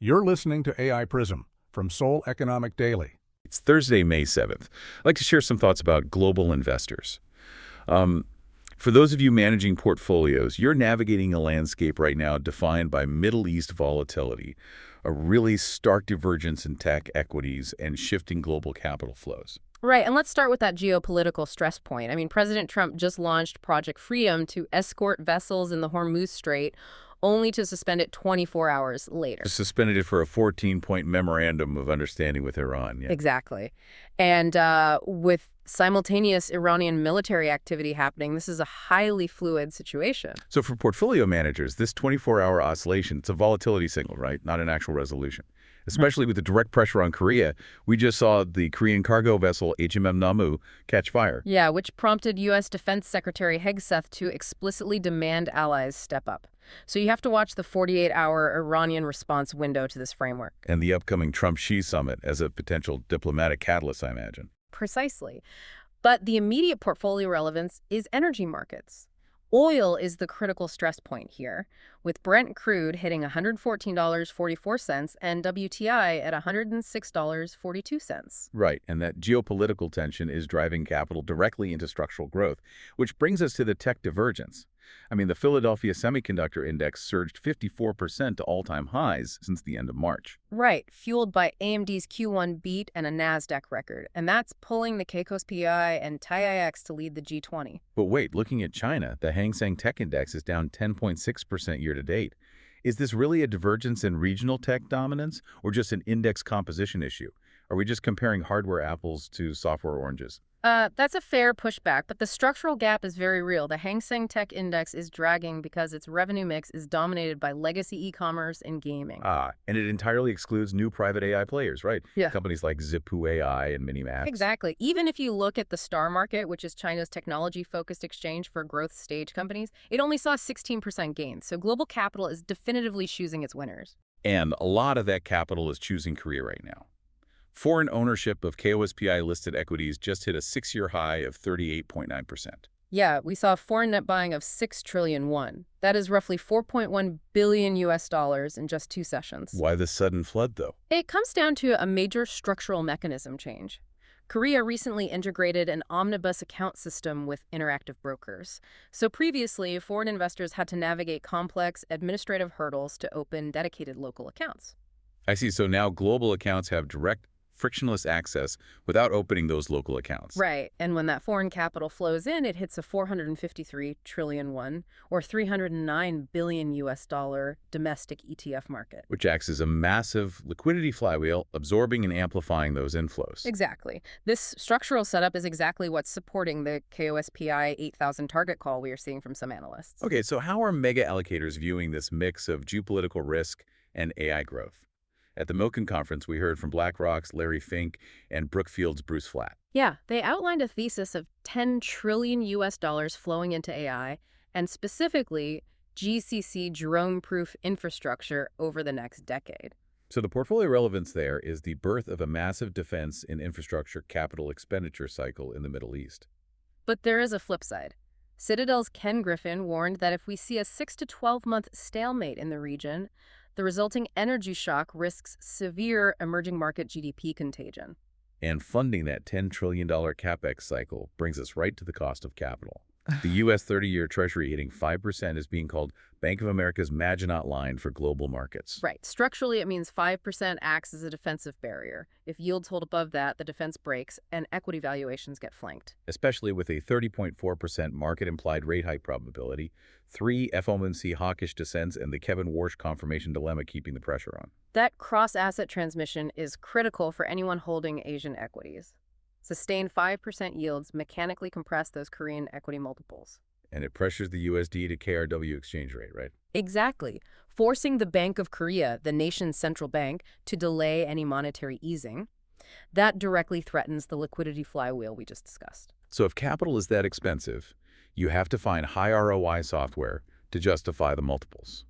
You're listening to AI Prism from Seoul Economic Daily. It's Thursday, May 7th. I'd like to share some thoughts about global investors. For those of you managing portfolios, you're navigating a landscape right now defined by Middle East volatility, a really stark divergence in tech equities, and shifting global capital flows. Right, and let's start with that geopolitical stress point. I mean, President Trump just launched Project Freedom to escort vessels in the Hormuz Strait, only to suspend it 24 hours later. Suspended it for a 14-point memorandum of understanding with Iran. Yeah. Exactly. And with simultaneous Iranian military activity happening, this is a highly fluid situation. So for portfolio managers, this 24-hour oscillation, it's a volatility signal, right? Not an actual resolution. Especially with the direct pressure on Korea. We just saw the Korean cargo vessel HMM catch fire. Yeah, which prompted U.S. Defense Secretary Hang Seng to explicitly demand allies step up. So you have to watch the 48-hour Iranian response window to this framework. And the upcoming Trump-Xi summit as a potential diplomatic catalyst, I imagine. Precisely. But the immediate portfolio relevance is energy markets. Oil is the critical stress point here, with Brent crude hitting $114.44 and WTI at $106.42. Right, and that geopolitical tension is driving capital directly into structural growth, which brings us to the tech divergence. I mean, the Philadelphia Semiconductor Index surged 54% to all-time highs since the end of March. Right, fueled by AMD's Q1 beat and a NASDAQ record, and that's pulling the KOSPI and TAIEX to lead the G20. But wait, looking at China, the Hang Seng Tech Index is down 10.6% year-to-date. Is this really a divergence in regional tech dominance, or just an index composition issue? Are we just comparing hardware apples to software oranges? That's a fair pushback, but the structural gap is very real. The Hang Seng Tech Index is dragging because its revenue mix is dominated by legacy e-commerce and gaming. And it entirely excludes new private AI players, right? Yeah. Companies like Zipoo AI and Minimax. Exactly. Even if you look at the Star Market, which is China's technology-focused exchange for growth stage companies, it only saw 16% gains. So global capital is definitively choosing its winners. And a lot of that capital is choosing Korea right now. Foreign ownership of KOSPI-listed equities just hit a 6-year high of 38.9%. Yeah, we saw foreign net buying of 6 trillion won. That is roughly $4.1 billion in just 2 sessions. Why the sudden flood, though? It comes down to a major structural mechanism change. Korea recently integrated an omnibus account system with interactive brokers. So previously, foreign investors had to navigate complex administrative hurdles to open dedicated local accounts. I see. So now global accounts have direct, frictionless access without opening those local accounts. Right, and when that foreign capital flows in, it hits a 453 trillion won, or $309 billion domestic ETF market. Which acts as a massive liquidity flywheel, absorbing and amplifying those inflows. Exactly. This structural setup is exactly what's supporting the KOSPI 8,000 target call we are seeing from some analysts. Okay, so how are mega allocators viewing this mix of geopolitical risk and AI growth? At the Milken conference, we heard from BlackRock's Larry Fink and Brookfield's Bruce Flatt. Yeah, they outlined a thesis of $10 trillion flowing into AI, and specifically GCC drone-proof infrastructure over the next decade. So the portfolio relevance there is the birth of a massive defense and infrastructure capital expenditure cycle in the Middle East. But there is a flip side. Citadel's Ken Griffin warned that if we see a 6 to 12-month stalemate in the region, the resulting energy shock risks severe emerging market GDP contagion. And funding that $10 trillion capex cycle brings us right to the cost of capital. The U.S. 30-year Treasury hitting 5% is being called Bank of America's Maginot Line for global markets. Right. Structurally, it means 5% acts as a defensive barrier. If yields hold above that, the defense breaks and equity valuations get flanked. Especially with a 30.4% market-implied rate hike probability, 3 FOMC hawkish descents, and the Kevin Warsh confirmation dilemma keeping the pressure on. That cross-asset transmission is critical for anyone holding Asian equities. Sustained 5% yields mechanically compress those Korean equity multiples. And it pressures the USD to KRW exchange rate, right? Exactly, forcing the Bank of Korea, the nation's central bank, to delay any monetary easing. That directly threatens the liquidity flywheel we just discussed. So if capital is that expensive, you have to find high ROI software to justify the multiples.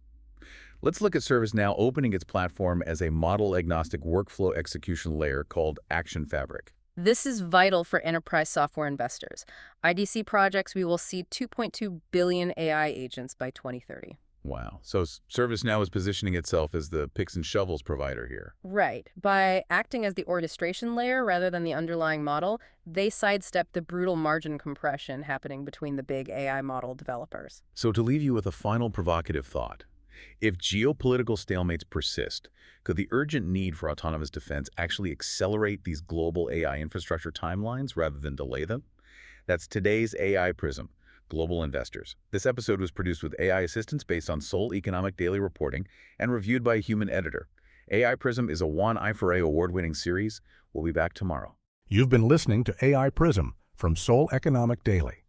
Let's look at ServiceNow opening its platform as a model-agnostic workflow execution layer called Action Fabric. This is vital for enterprise software investors. IDC projects we will see 2.2 billion AI agents by 2030. Wow. So ServiceNow is positioning itself as the picks and shovels provider here. Right. By acting as the orchestration layer rather than the underlying model, they sidestep the brutal margin compression happening between the big AI model developers. So to leave you with a final provocative thought, if geopolitical stalemates persist, could the urgent need for autonomous defense actually accelerate these global AI infrastructure timelines rather than delay them? That's today's AI Prism. Global investors. This episode was produced with AI assistance based on Seoul Economic Daily Reporting and reviewed by a human editor. AI Prism is a I4A award-winning series. We'll be back tomorrow. You've been listening to AI Prism from Seoul Economic Daily.